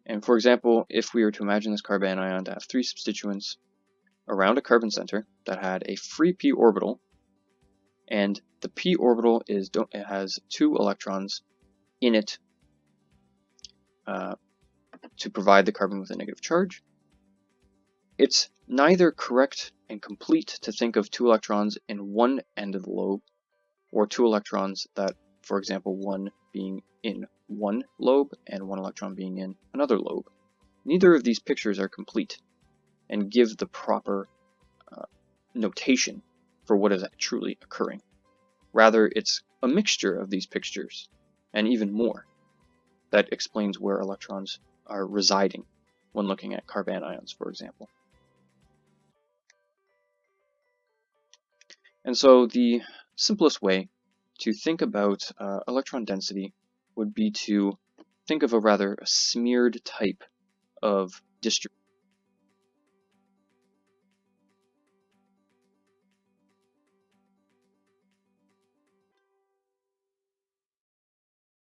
And for example, if we were to imagine this carbon ion to have three substituents around a carbon center that had a free p orbital, and the p orbital has 2 electrons in it to provide the carbon with a negative charge, it's neither correct and complete to think of 2 electrons in one end of the lobe, or 2 electrons that, for example, one being in one lobe and 1 electron being in another lobe. Neither of these pictures are complete and give the proper notation for what is truly occurring. Rather, it's a mixture of these pictures, and even more, that explains where electrons are residing when looking at carbon ions, for example. And so the simplest way to think about electron density would be to think of a rather smeared type of distribution.